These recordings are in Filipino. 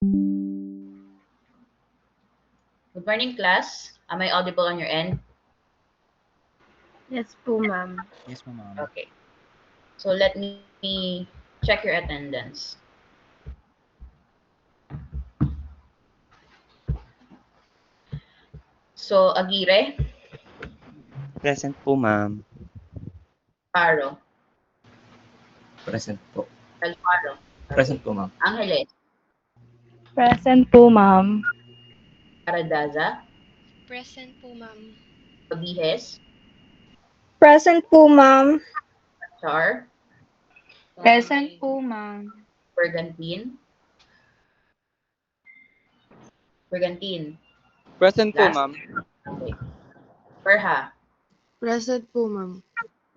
Good morning, class. Am I audible on your end? Yes po, ma'am. Yes po, ma'am. Okay. So let me check your attendance. So, Aguirre, Present po, ma'am. Paro, Present po. Alfaro, Present po, ma'am. Angeles, Present po, ma'am. Caradaza, Present po, ma'am. Abihes, Present po, ma'am. Char, Present po, ma'am. Bergantin, Present po, Last. ma'am. Okay. Perha, Present po, ma'am.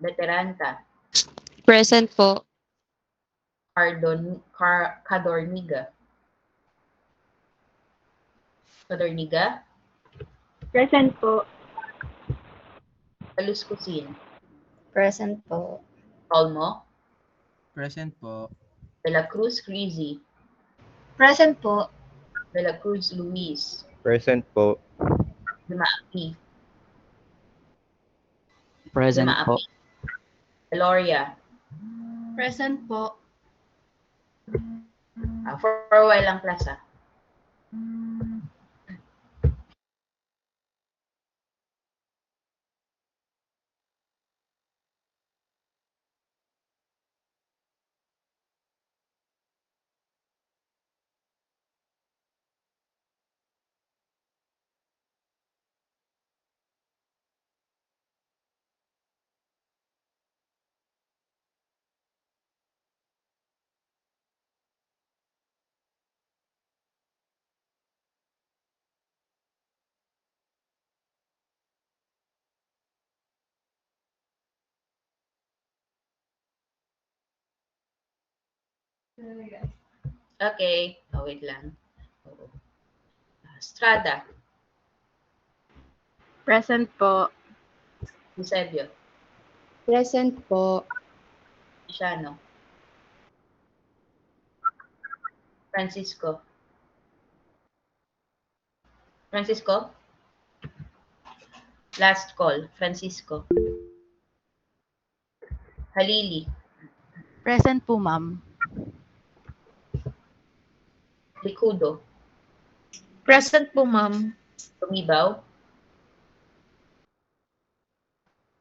Veteranta, Present po. Cadorniga, Present po. Kaluskusin, Present po. Olmo, Present po. De la Cruz Rizzi, Present po. De la Cruz Luis, Present po. Dumaapi, Present po. Gloria. Present po. For a while lang, class, ah. Okay. Oh, wait lang. Oo. Strada, Present po. Eusebio, Present po. Ishano, Francisco, last call, Francisco, Halili, Present po, ma'am. Licudo, Present po, ma'am.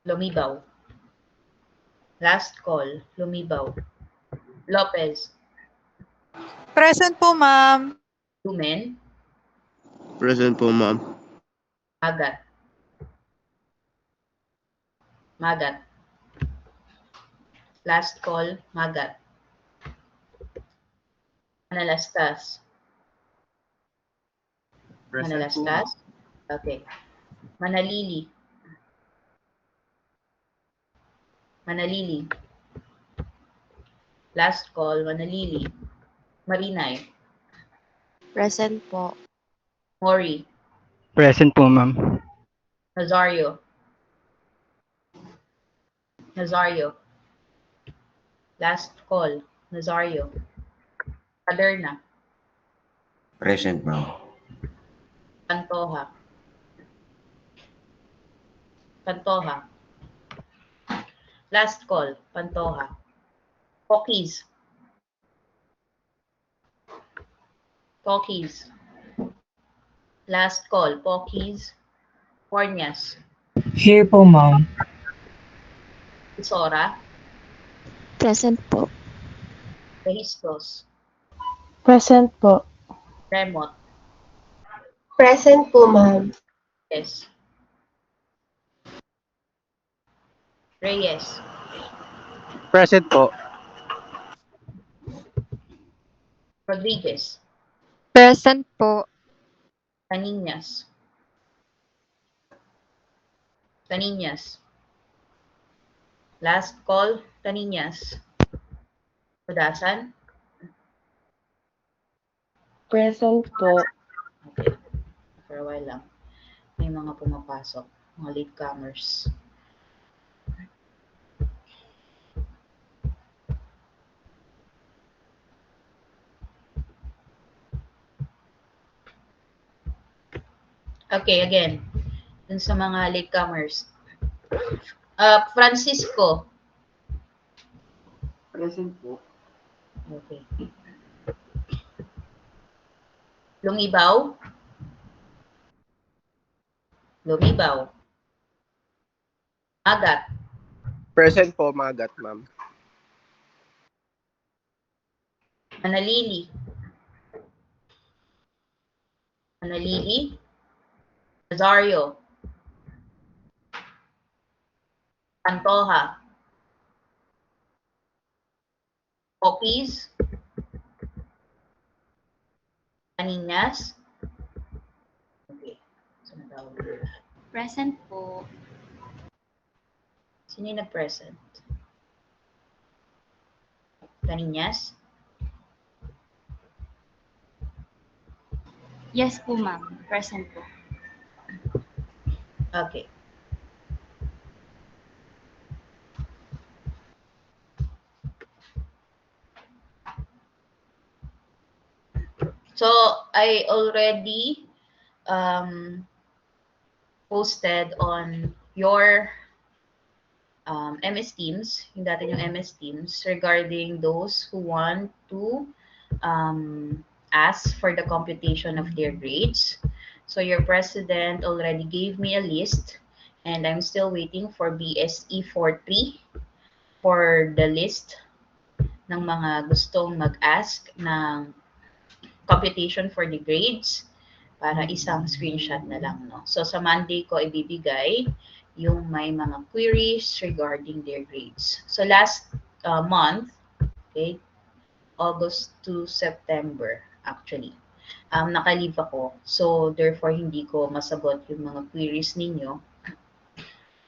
Lumibaw, last call, Lumibaw, Lopez, Present po, ma'am. Lumen, Present po, ma'am. Magat, last call, Magat, Manalastas, okay, Manalili, last call, Manalili, Marinay, Present po. Mori, Present po, ma'am. Nazario, last call, Nazario, Caderna, Present, ma'am. Pantoja, last call, Pantoja, Pokis, last call, Pokis, Pornias, Here po, ma'am. Isora, Present po. Registros, Present po. Remot, Present po, ma'am. Yes, Reyes, Present po. Rodriguez, Present po. Caniñas, last call, Caniñas, Kudasan, Present po. okay, for a while lang, may mga pumapasok, mga latecomers. Okay, again, dun sa mga latecomers. Francisco. Present po. Okay. Lumibaw. Lumibaw. Agat. Present po, Magat, ma'am. Manalili. Manalili. Rosario. Pantoja. Popis. Caninas. Okay. So, natawag ko lahat. Present po. Sino yung nag-present? Caninas? Yes po, ma'am. Present po. Okay. So, I already posted on your MS Teams, yung dati yung MS Teams, regarding those who want to ask for the computation of their grades. So your president already gave me a list, and I'm still waiting for BSE 43 for the list ng mga gustong mag-ask ng computation for the grades para isang screenshot na lang, no? So sa Monday ko ibibigay yung may mga queries regarding their grades. So last month, okay, August to September actually, naka-leave ako. So therefore hindi ko masagot yung mga queries ninyo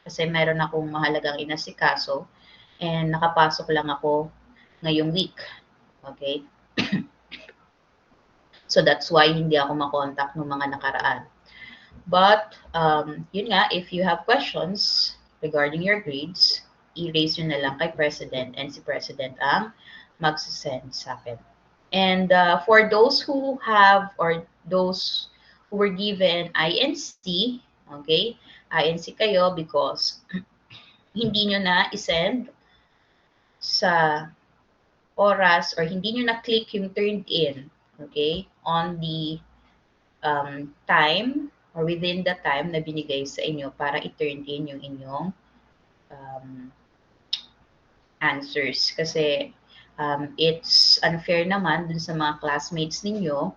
kasi meron akong mahalagang inasikaso and nakapasok lang ako ngayong week. Okay? So that's why hindi ako makontak ng mga nakaraan. But, yun nga, if you have questions regarding your grades, i-raise nyo na lang kay President and si President ang magsasend sa akin. And for those who have or those who were given INC, okay, INC kayo because hindi nyo na isend sa oras or hindi nyo na-click yung turned in, okay, on the time or within the time na binigay sa inyo para i-turn in yung inyong answers. Kasi it's unfair naman dun sa mga classmates ninyo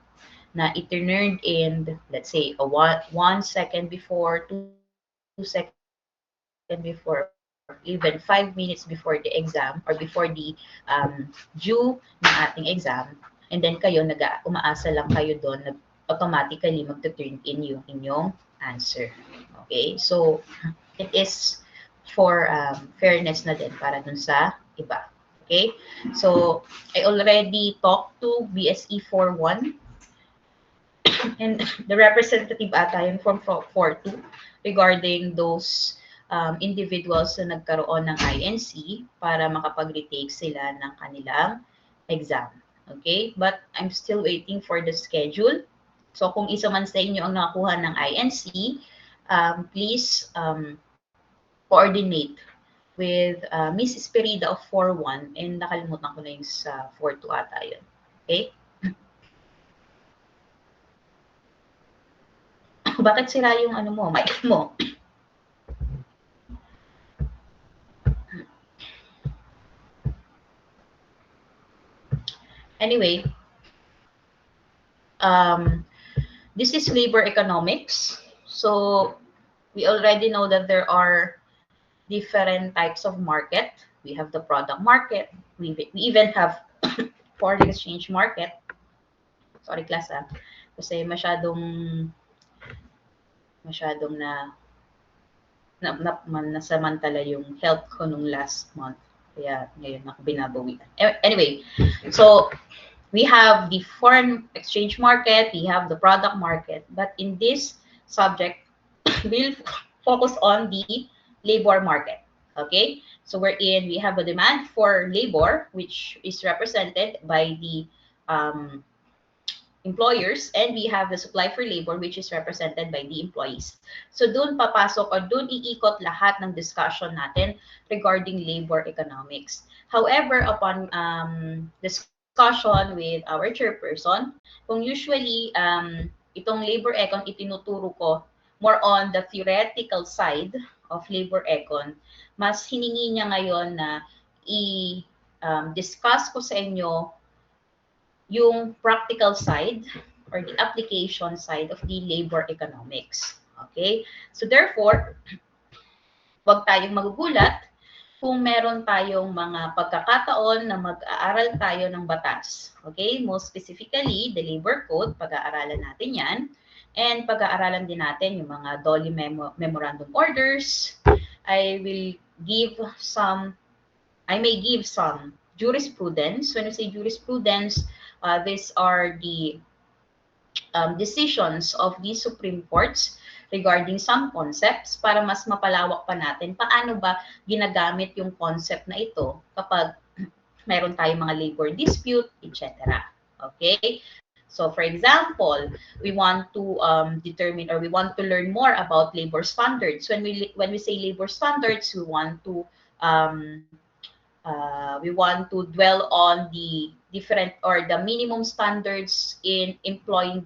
na i-turn in, let's say, 1 second before, 2 seconds before, even 5 minutes before the exam or before the due ng ating exam, and then kayo umaasa lang kayo doon na automatically magta-turn in yung inyong answer. Okay? So, it is for fairness na din para dun sa iba. Okay? So, I already talked to BSE 41 and the representative ata yun from 42 regarding those individuals na nagkaroon ng INC para makapag-retake sila ng kanilang exam. Okay? But I'm still waiting for the schedule. So kung isa man sa inyo ang nakakuha ng INC, please coordinate with Miss Esperida of 41 and nakalimutan ko na yung sa 42 ata yun. Okay? Bakit sira yung ano mo, mic mo? Anyway, this is labor economics. So we already know that there are different types of market. We have the product market. We even have foreign exchange market. Sorry class kasi masyadong nasamantala yung health ko nung last month. Kaya ngayon ako binabawian. Anyway, so we have the foreign exchange market, we have the product market, but in this subject, we'll focus on the labor market. Okay? So we have a demand for labor, which is represented by the employers, and we have the supply for labor, which is represented by the employees. So doon papasok or doon iikot lahat ng discussion natin regarding labor economics. However, upon discussion with our chairperson, kung usually itong labor econ itinuturo ko more on the theoretical side of labor econ, mas hiningi niya ngayon na i-discuss ko sa inyo yung practical side or the application side of the labor economics. Okay? So therefore, huwag tayong magugulat kung meron tayong mga pagkakataon na mag-aaral tayo ng batas. Okay? Most specifically, the labor code, pag-aaralan natin yan. And pag-aaralan din natin yung mga DOLE memorandum orders. I may give some jurisprudence. When we say jurisprudence, these are the decisions of the Supreme Courts regarding some concepts para mas mapalawak pa natin paano ba ginagamit yung concept na ito kapag meron tayong mga labor dispute, etc. Okay? So, for example, we want to determine or we want to learn more about labor standards. When we say labor standards, we want to dwell on the different or the minimum standards in employing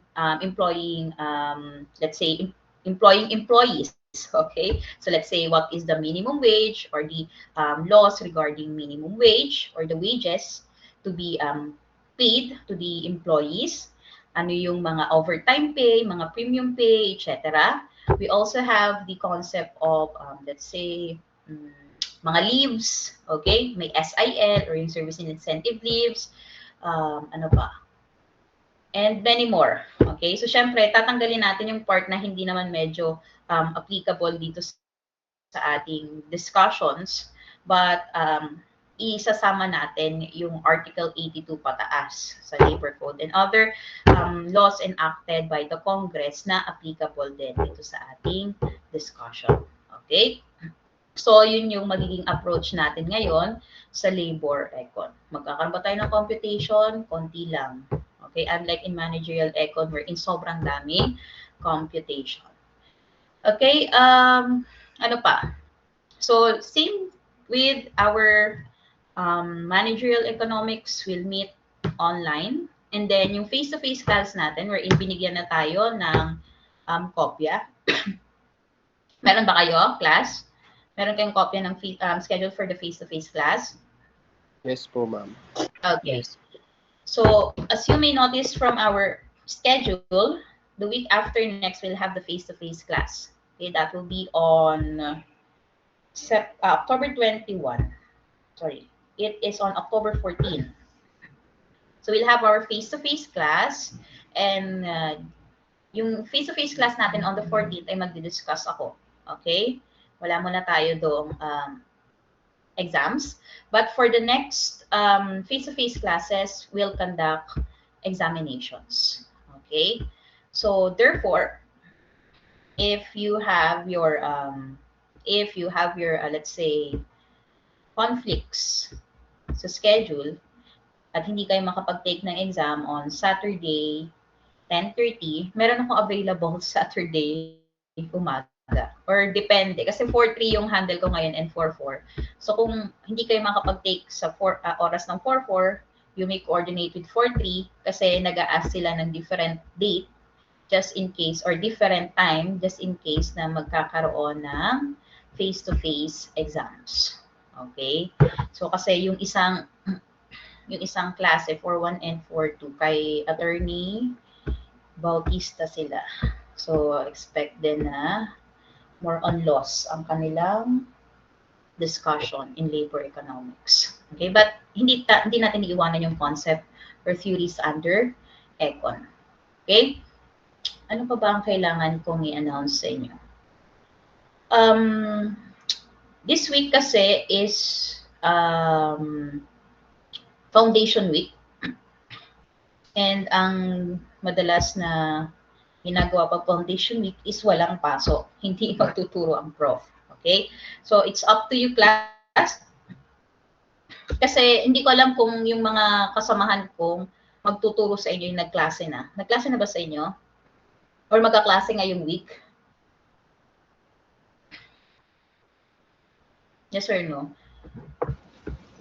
let's say employing employees. Okay, so let's say what is the minimum wage or the laws regarding minimum wage or the wages to be paid to the employees. Ano yung mga overtime pay, mga premium pay, etc. We also have the concept of let's say mga leaves, okay? May SIL or yung service and incentive leaves, ano pa? And many more, okay? So, syempre, tatanggalin natin yung part na hindi naman medyo applicable dito sa ating discussions, but isasama natin yung Article 82 pataas sa Labor Code and other laws enacted by the Congress na applicable din dito sa ating discussion, okay? So, yun yung magiging approach natin ngayon sa labor econ. Magkakaroon ba tayo ng computation? Konti lang. Okay? Unlike in managerial econ, wherein sobrang daming computation. Okay? Ano pa? So, same with our managerial economics, we'll meet online. And then, yung face-to-face class natin, wherein binigyan na tayo ng kopya. Meron ba kayo, class? Meron kayong kopya ng schedule for the face-to-face class? Yes po, ma'am. Okay. So, as you may notice from our schedule, the week after next, we'll have the face-to-face class. Okay, that will be on October 21. Sorry, it is on October 14. So, we'll have our face-to-face class, and yung face-to-face class natin on the 14th ay magdi-discuss ako. Okay? Wala muna tayo doong exams. But for the next face-to-face classes, we'll conduct examinations. Okay? So, therefore, if you have your, let's say, conflicts sa schedule at hindi kayo makapag-take ng exam on Saturday, 10:30, meron akong available Saturday umaga. Or depende. Kasi 4-3 yung handle ko ngayon and 4-4. So kung hindi kayo makapag-take sa oras ng 4-4, you may coordinate with 4-3 kasi nag-a-ask sila ng different date just in case or different time just in case na magkakaroon ng face-to-face exams. Okay? So kasi yung isang klase 4-1 and 4-2 kay Attorney Bautista sila. So expect din na more on laws ang kanilang discussion in labor economics. Okay, but hindi natin iiwanan yung concept or theories under econ. Okay? Ano pa ba ang kailangan kong i-announce sa inyo? This week kasi is Foundation Week. And ang madalas na ginagawa pag Foundation Week is walang pasok. Hindi magtuturo ang prof. Okay? So, it's up to you, class. Kasi hindi ko alam kung yung mga kasamahan kong magtuturo sa inyo yung nagklase na. Nagklase na ba sa inyo? Or magkaklase ngayong week? Yes or no?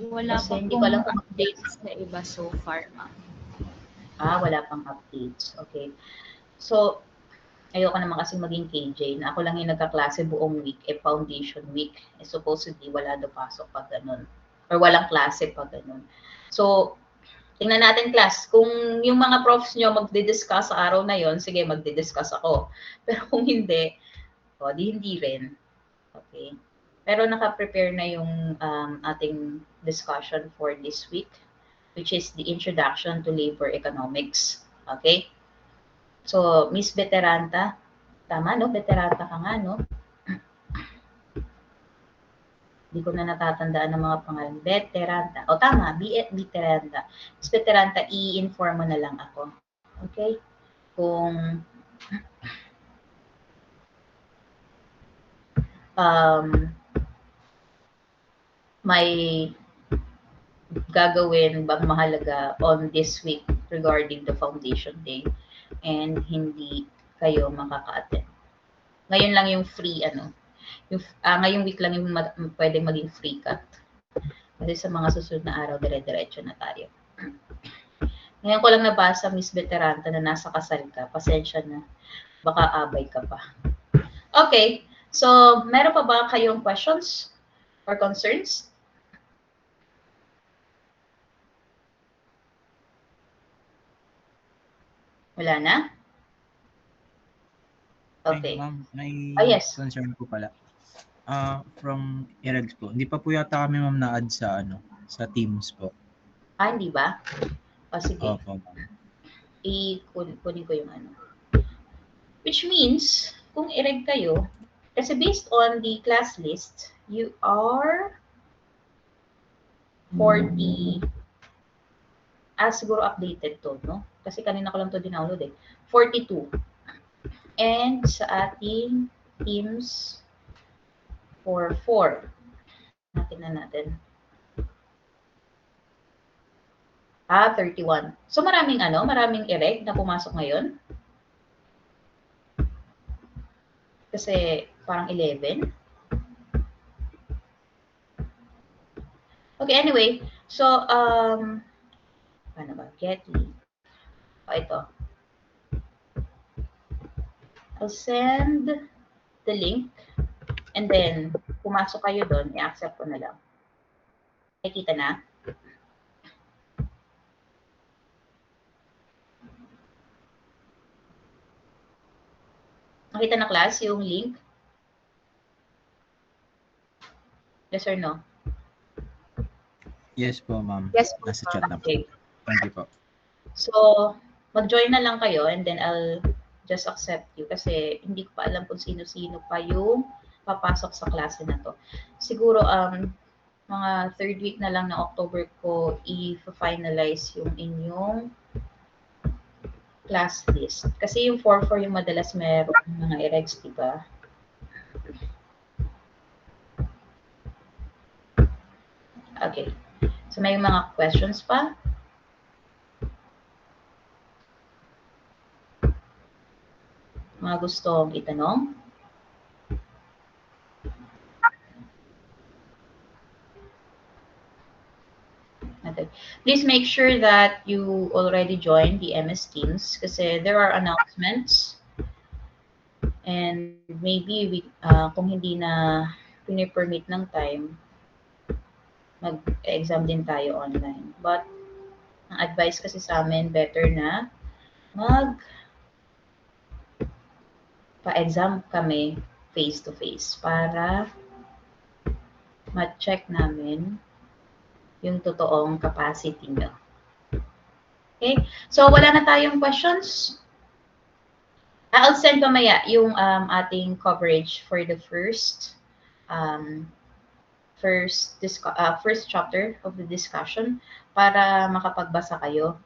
Wala Kasi pa hindi ko alam pong kung updates sa iba so far, ma'am. wala pang updates. Okay. So, ayoko naman kasi maging KJ na ako lang yung nagkaklase buong week, foundation week. Supposedly, wala daw pasok pag ganun. Or walang klase pag ganun. So, tingnan natin class. Kung yung mga profs nyo magdi-discuss sa araw na yon, sige, magdi-discuss ako. Pero kung hindi, di hindi rin. Okay. Pero naka-prepare na yung ating discussion for this week, which is the Introduction to Labor Economics. Okay? So, Miss Veteranta, tama, no? Veteranta ka nga, no? Hindi ko na natatandaan ng mga pangalan. Veteranta. O, tama, Veteranta. Miss Veteranta, i-inform mo na lang ako. Okay? Kung may gagawin bang mahalaga on this week regarding the Foundation Day and hindi kayo makaka-attend. Ngayon lang yung free, ngayong week lang yung pwedeng maging free cut. Kasi sa mga susunod na araw, dire-diretso na tayo. Ngayon ko lang nabasa, Miss Veteranta, na nasa kasal ka. Pasensya na. Baka abay ka pa. Okay. So, meron pa ba kayong questions or concerns? Wala na? Okay. Ay, ma'am, may yes. concern po pala. From Eregs po. Hindi pa po yata kami ma'am na-add sa sa Teams po. Hindi ba? Sige. Opo, ma'am. Kunin ko yung Which means, kung ireg kayo, kasi based on the class list, you are 40, siguro updated to, no? Kasi kanina ko lang to dinownload 42. And sa ating Teams for 4. Natin. 31. So maraming ireg na pumasok ngayon. Kasi parang 11. Okay, anyway. So, paano ba? Get link. Ito. I'll send the link and then pumasok kayo doon, i-accept ko na lang. Nakikita na? Nakita na class yung link? Yes or no? Yes po, ma'am. Yes po. Nasa chat na po. Okay. Thank you po. So, mag-join na lang kayo and then I'll just accept you kasi hindi ko pa alam kung sino-sino pa yung papasok sa klase na to. Siguro, mga third week na lang na October ko i-finalize yung inyong class list. Kasi yung 4-4 yung madalas meron mga eregs, diba? Okay. So, may mga questions pa? Mga gustong itanong? Okay. Please make sure that you already joined the MS Teams kasi there are announcements and maybe kung hindi na pinipermit ng time, mag-exam din tayo online. But ang advice kasi sa amin, better na pa-exam kami face-to-face para ma-check namin yung totoong capacity nyo. Okay? So, wala na tayong questions. I'll send mamaya yung ating coverage for the first chapter of the discussion para makapagbasa kayo.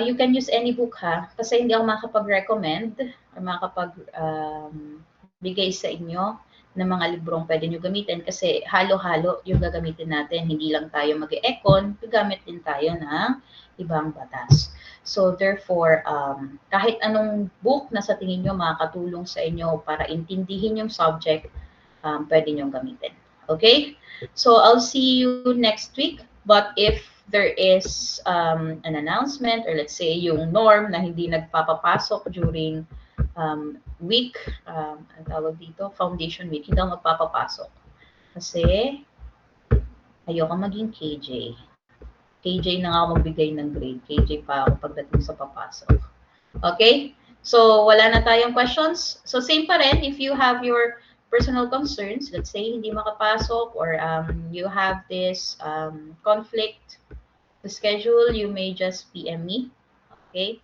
You can use any book kasi hindi ako makapag-recommend or makapag-bigay sa inyo na mga librong pwede nyo gamitin kasi halo-halo yung gagamitin natin. Hindi lang tayo mag-e-econ, gagamit din tayo ng ibang batas. So therefore, kahit anong book na sa tingin nyo makakatulong sa inyo para intindihin yung subject, pwede nyo gamitin. Okay? So I'll see you next week. But if there is an announcement or let's say yung norm na hindi nagpapapasok during week, ang tawag dito, foundation week, hindi ako magpapapasok. Kasi ayoko maging KJ. KJ na nga ako magbigay ng grade. KJ pa ako pagdating sa papasok. Okay? So, wala na tayong questions. So, same pa rin. If you have your personal concerns, let's say hindi makapasok or you have this conflict, the schedule, you may just PM me. Okay?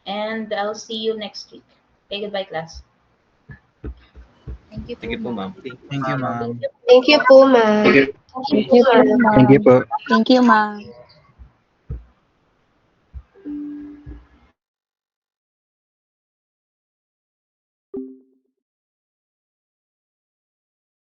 And I'll see you next week. Okay, goodbye, class. Thank you po, Thank you po, ma'am. Thank you, ma'am. Thank you po, ma'am. Thank you po, ma'am. Thank you po. Thank you, ma'am.